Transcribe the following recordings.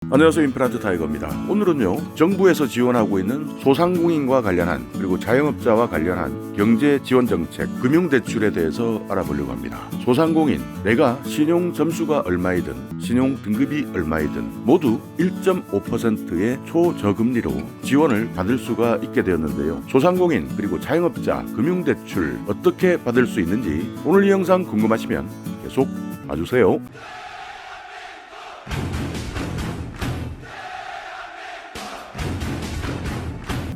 안녕하세요. 임플란트 타이거입니다. 오늘은요, 정부에서 지원하고 있는 소상공인과 관련한 그리고 자영업자와 관련한 경제 지원 정책, 금융대출에 대해서 알아보려고 합니다. 소상공인, 내가 신용 점수가 얼마이든 신용 등급이 얼마이든 모두 1.5%의 초저금리로 지원을 받을 수가 있게 되었는데요. 소상공인 그리고 자영업자 금융대출 어떻게 받을 수 있는지 오늘 이 영상 궁금하시면 계속 봐주세요.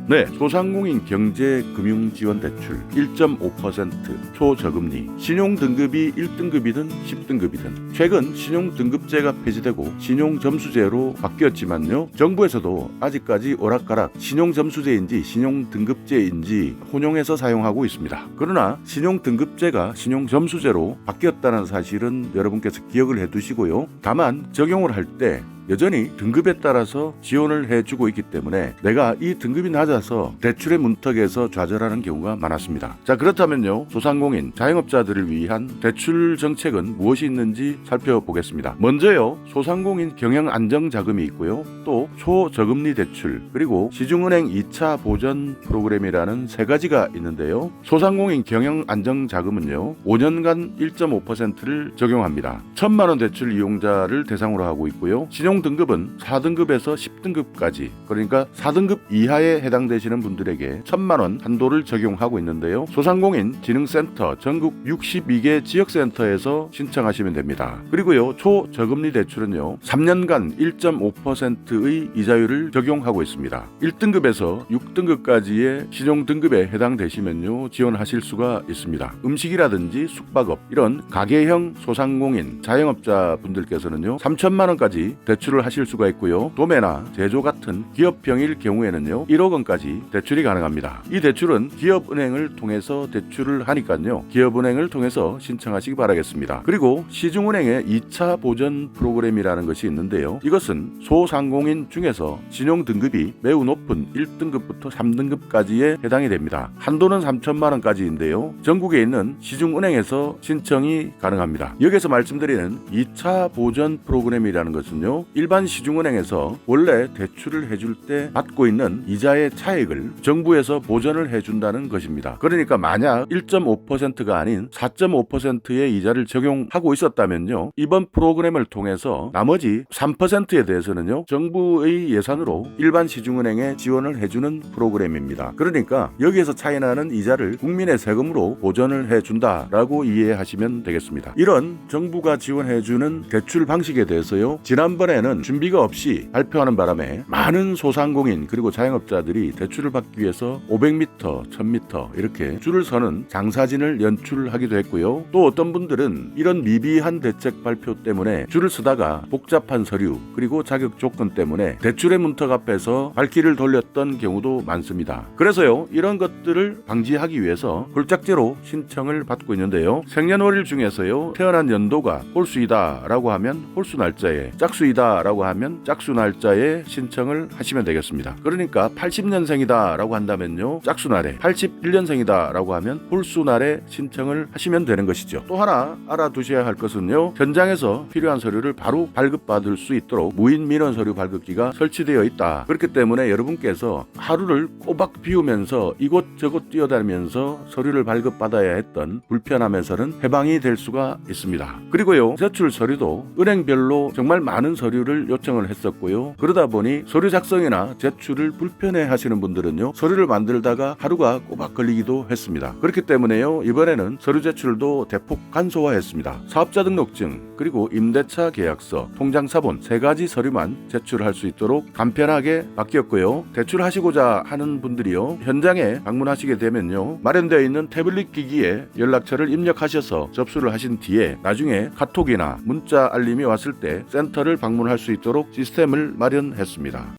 네, 소상공인 경제금융지원대출 1.5% 초저금리, 신용등급이 1등급이든 10등급이든 최근 신용등급제가 폐지되고 신용점수제로 바뀌었지만요, 정부에서도 아직까지 오락가락 신용점수제인지 신용등급제인지 혼용해서 사용하고 있습니다. 그러나 신용등급제가 신용점수제로 바뀌었다는 사실은 여러분께서 기억을 해두시고요. 다만 적용을 할 때 여전히 등급에 따라서 지원을 해주고 있기 때문에 내가 이 등급이 낮아서 대출의 문턱에서 좌절하는 경우가 많았습니다. 자, 그렇다면요, 소상공인, 자영업자들을 위한 대출 정책은 무엇이 있는지 살펴보겠습니다. 먼저요, 소상공인 경영안정자금이 있고요, 또 초저금리 대출, 그리고 시중은행 2차 보전 프로그램이라는 세 가지가 있는데요. 소상공인 경영안정자금은요, 5년간 1.5%를 적용합니다. 1,000만 원 대출 이용자를 대상으로 하고 있고요. 등급은 4등급에서 10등급까지, 그러니까 4등급 이하에 해당되시는 분들에게 1,000만 원 한도를 적용하고 있는데요. 소상공인 진흥센터 전국 62개 지역센터에서 신청하시면 됩니다. 그리고요, 초저금리 대출은요, 3년간 1.5%의 이자율을 적용하고 있습니다. 1등급에서 6등급까지의 신용등급에 해당되시면요, 지원하실 수가 있습니다. 음식이라든지 숙박업, 이런 가게형 소상공인, 자영업자 분들께서는요, 3,000만 원까지 대출을 하실 수가 있고요. 도매나 제조 같은 기업형일 경우에는요, 1억 원까지 대출이 가능합니다. 이 대출은 기업은행을 통해서 대출을 하니까요, 기업은행을 통해서 신청하시기 바라겠습니다. 그리고 시중은행의 2차 보전 프로그램이라는 것이 있는데요, 이것은 소상공인 중에서 신용등급이 매우 높은 1등급부터 3등급까지에 해당이 됩니다. 한도는 3,000만 원까지인데요, 전국에 있는 시중은행에서 신청이 가능합니다. 여기서 말씀드리는 2차 보전 프로그램이라는 것은요, 일반 시중은행에서 원래 대출을 해줄 때 받고 있는 이자의 차액을 정부에서 보전을 해준다는 것입니다. 그러니까 만약 1.5%가 아닌 4.5%의 이자를 적용하고 있었다면요, 이번 프로그램을 통해서 나머지 3%에 대해서는요, 정부의 예산으로 일반 시중은행에 지원을 해주는 프로그램입니다. 그러니까 여기에서 차이나는 이자를 국민의 세금으로 보전을 해준다라고 이해하시면 되겠습니다. 이런 정부가 지원해주는 대출 방식에 대해서요, 지난번에는 준비가 없이 발표하는 바람에 많은 소상공인 그리고 자영업자들이 대출을 받기 위해서 500m, 1000m 이렇게 줄을 서는 장사진을 연출하기도 했고요. 또 어떤 분들은 이런 미비한 대책 발표 때문에 줄을 서다가 복잡한 서류 그리고 자격 조건 때문에 대출의 문턱 앞에서 발길을 돌렸던 경우도 많습니다. 그래서요, 이런 것들을 방지하기 위해서 홀짝제로 신청을 받고 있는데요, 생년월일 중에서요, 태어난 연도가 홀수이다라고 하면 홀수 날짜에, 짝수이다라고 하면 짝수 날짜에 신청을 하시면 되겠습니다. 그러니까 80년생이다 라고 한다면요, 짝수 날에, 81년생이다 라고 하면 홀수 날에 신청을 하시면 되는 것이죠. 또 하나 알아두셔야 할 것은요, 현장에서 필요한 서류를 바로 발급받을 수 있도록 무인 민원 서류 발급기가 설치되어 있다. 그렇기 때문에 여러분께서 하루를 꼬박 비우면서 이곳저곳 뛰어다니면서 서류를 발급받아야 했던 불편함에서는 해방이 될 수가 있습니다. 그리고요, 제출 서류도 은행별로 정말 많은 서류를 요청을 했었고요. 그러다 보니 서류 작성이나 제출을 불편해 하시는 분들은요, 서류를 만들다가 하루가 꼬박 걸리기도 했습니다. 그렇기 때문에요, 이번에는 서류 제출도 대폭 간소화했습니다. 사업자 등록증, 그리고 임대차 계약서, 통장 사본 세 가지 서류만 제출할 수 있도록 간편하게 바뀌었고요. 대출하시고자 하는 분들이요, 현장에 방문하시게 되면요, 마련되어 있는 태블릿 기기에 연락처를 입력하셔서 접수를 하신 뒤에 나중에 카톡이나 문자 알림이 왔을 때 센터를 방문할 수 있도록 시스템을 마련했습니다.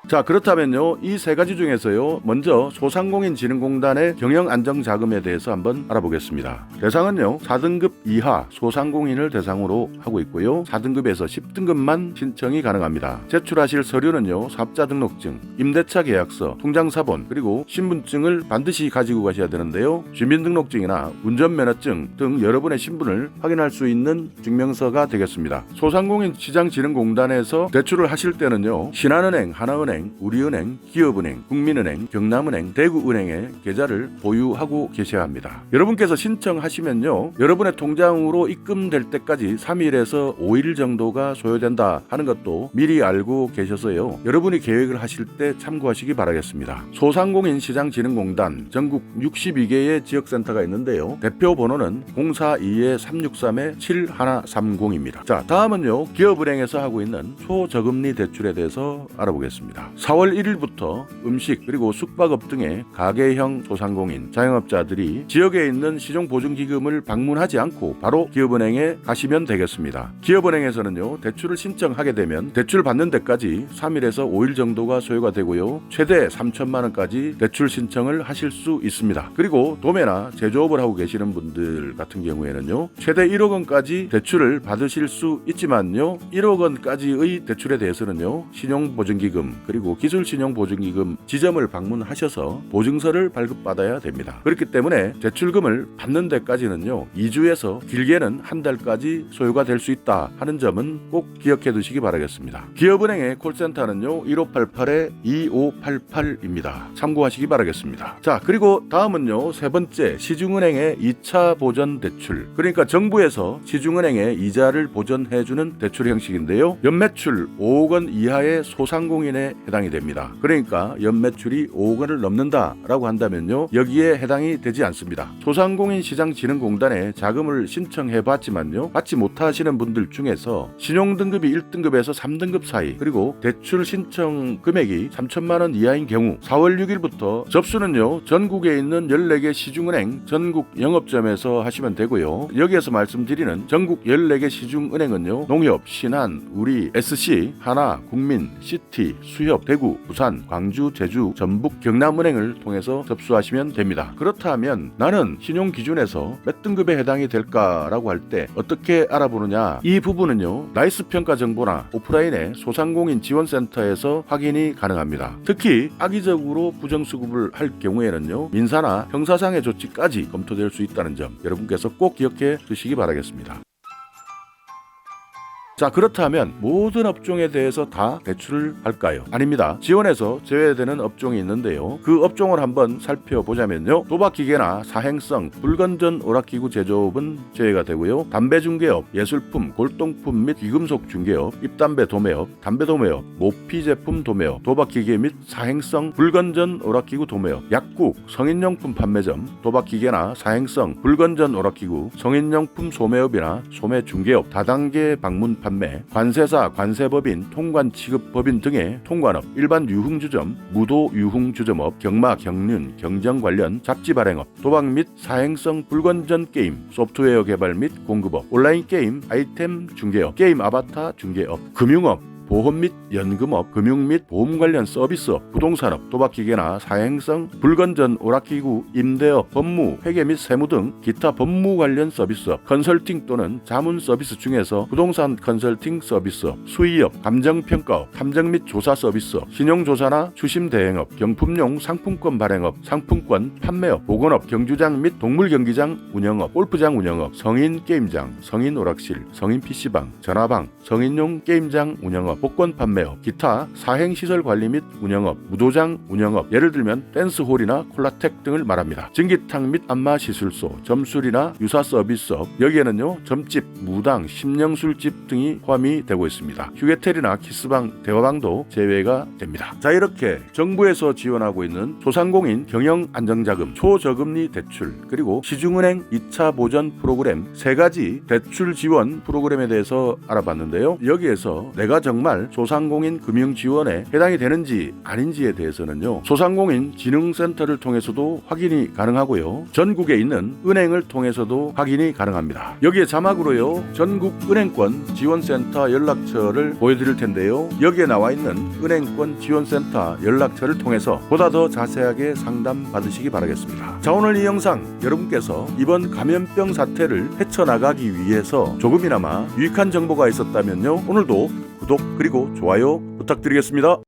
자, 그렇다면요, 이 세 가지 중에서요, 먼저 소상공인진흥공단의 경영안정자금에 대해서 한번 알아보겠습니다. 대상은요 4등급 이하 소상공인을 대상으로 하고 있고요, 4등급에서 10등급만 신청이 가능합니다. 제출하실 서류는요, 사업자 등록증, 임대차 계약서, 통장사본, 그리고 신분증을 반드시 가지고 가셔야 되는데요, 주민등록증이나 운전면허증 등 여러분의 신분을 확인할 수 있는 증명서가 되겠습니다. 소상공인시장진흥공단에서 대출을 하실 때는요, 신한은행, 하나은행, 우리은행, 기업은행, 국민은행, 경남은행, 대구은행의 계좌를 보유하고 계셔야 합니다. 여러분께서 신청하시면요, 여러분의 통장으로 입금될 때까지 3일에서 5일 정도가 소요된다 하는 것도 미리 알고 계셔서요, 여러분이 계획을 하실 때 참고하시기 바라겠습니다. 소상공인시장진흥공단 전국 62개의 지역센터가 있는데요, 대표 번호는 042-363-7130입니다. 자, 다음은요, 기업은행에서 하고 있는 초저금리 대출에 대해서 알아보겠습니다. 4월 1일부터 음식 그리고 숙박업 등의 가게형 소상공인 자영업자들이 지역에 있는 신용보증기금을 방문하지 않고 바로 기업은행에 가시면 되겠습니다. 기업은행에서는요, 대출을 신청하게 되면 대출 받는 데까지 3일에서 5일 정도가 소요가 되고요, 최대 3천만 원까지 대출 신청을 하실 수 있습니다. 그리고 도매나 제조업을 하고 계시는 분들 같은 경우에는요, 최대 1억 원까지 대출을 받으실 수 있지만요, 1억 원까지의 대출에 대해서는요, 신용보증기금 그리고 기술신용보증기금 지점을 방문하셔서 보증서를 발급받아야 됩니다. 그렇기 때문에 대출금을 받는 데까지는요, 2주에서 길게는 한 달까지 소요가 될 수 있다 하는 점은 꼭 기억해 두시기 바라겠습니다. 기업은행의 콜센터는요, 1588-2588입니다. 참고하시기 바라겠습니다. 자, 그리고 다음은요, 세 번째, 시중은행의 2차 보전 대출, 그러니까 정부에서 시중은행에 이자를 보전해주는 대출 형식인데요, 연매출 5억 원 이하의 소상공인에 해당이 됩니다. 그러니까 연매출이 5억 원을 넘는다라고 한다면요, 여기에 해당이 되지 않습니다. 소상공인시장진흥공단에 자금을 신청해봤지만요, 받지 못하시는 분들 중에서 신용등급이 1등급에서 3등급 사이, 그리고 대출 신청 금액이 3천만 원 이하인 경우 4월 6일부터 접수는요, 전국에 있는 14개 시중은행 전국 영업점에서 하시면 되고요, 여기에서 말씀드리는 전국 14개 시중은행은요, 농협, 신한, 우리, SC, 하나, 국민, 시티, 수협, 대구, 부산, 광주, 제주, 전북, 경남은행을 통해서 접수하시면 됩니다. 그렇다면 나는 신용기준에서 몇 등급에 해당이 될까라고 할 때 어떻게 알아보느냐, 이 부분은요, 나이스 평가 정보나 오프라인의 소상공인 지원센터에서 확인이 가능합니다. 특히 악의적으로 부정수급을 할 경우에는요, 민사나 형사상의 조치까지 검토될 수 있다는 점 여러분께서 꼭 기억해 두시기 바라겠습니다. 자, 그렇다면 모든 업종에 대해서 다 대출을 할까요? 아닙니다. 지원에서 제외되는 업종이 있는데요, 그 업종을 한번 살펴보자면요, 도박기계나 사행성, 불건전 오락기구 제조업은 제외가 되고요, 담배중개업, 예술품, 골동품 및 귀금속 중개업, 입담배 도매업, 담배도매업, 모피제품 도매업, 도박기계 및 사행성, 불건전 오락기구 도매업, 약국, 성인용품 판매점, 도박기계나 사행성, 불건전 오락기구, 성인용품 소매업이나 소매중개업, 다단계 방문 판매, 관세사, 관세법인, 통관취급법인 등의 통관업, 일반 유흥주점, 무도 유흥주점업, 경마, 경륜, 경정 관련 잡지 발행업, 도박 및 사행성 불건전 게임, 소프트웨어 개발 및 공급업, 온라인 게임, 아이템 중개업, 게임 아바타 중개업, 금융업, 보험 및 연금업, 금융 및 보험 관련 서비스업, 부동산업, 도박기계나 사행성, 불건전 오락기구, 임대업, 법무, 회계 및 세무 등 기타 법무 관련 서비스업, 컨설팅 또는 자문 서비스 중에서 부동산 컨설팅 서비스업, 수의업, 감정평가업, 탐정 및 조사 서비스업, 신용조사나 추심대행업, 경품용 상품권 발행업, 상품권 판매업, 보건업, 경주장 및 동물경기장 운영업, 골프장 운영업, 성인 게임장, 성인 오락실, 성인 PC방, 전화방, 성인용 게임장 운영업, 복권 판매업, 기타 사행시설 관리 및 운영업, 무도장 운영업, 예를 들면 댄스홀이나 콜라텍 등을 말합니다. 전기탕 및 안마시술소, 점술이나 유사 서비스업, 여기에는요, 점집, 무당, 심령술집 등이 포함이 되고 있습니다. 휴게텔이나 키스방, 대화방도 제외가 됩니다. 자, 이렇게 정부에서 지원하고 있는 소상공인 경영안정자금, 초저금리 대출, 그리고 시중은행 2차 보전 프로그램 세 가지 대출 지원 프로그램에 대해서 알아봤는데요, 여기에서 내가 정말 정말 소상공인 금융 지원에 해당이 되는지 아닌지에 대해서는요, 소상공인 진흥센터를 통해서도 확인이 가능하고요, 전국에 있는 은행을 통해서도 확인이 가능합니다. 여기에 자막으로요, 전국 은행권 지원센터 연락처를 보여드릴 텐데요, 여기에 나와 있는 은행권 지원센터 연락처를 통해서 보다 더 자세하게 상담 받으시기 바라겠습니다. 자, 오늘 이 영상 여러분께서 이번 감염병 사태를 헤쳐나가기 위해서 조금이나마 유익한 정보가 있었다면요, 오늘도 구독 그리고 좋아요 부탁드리겠습니다.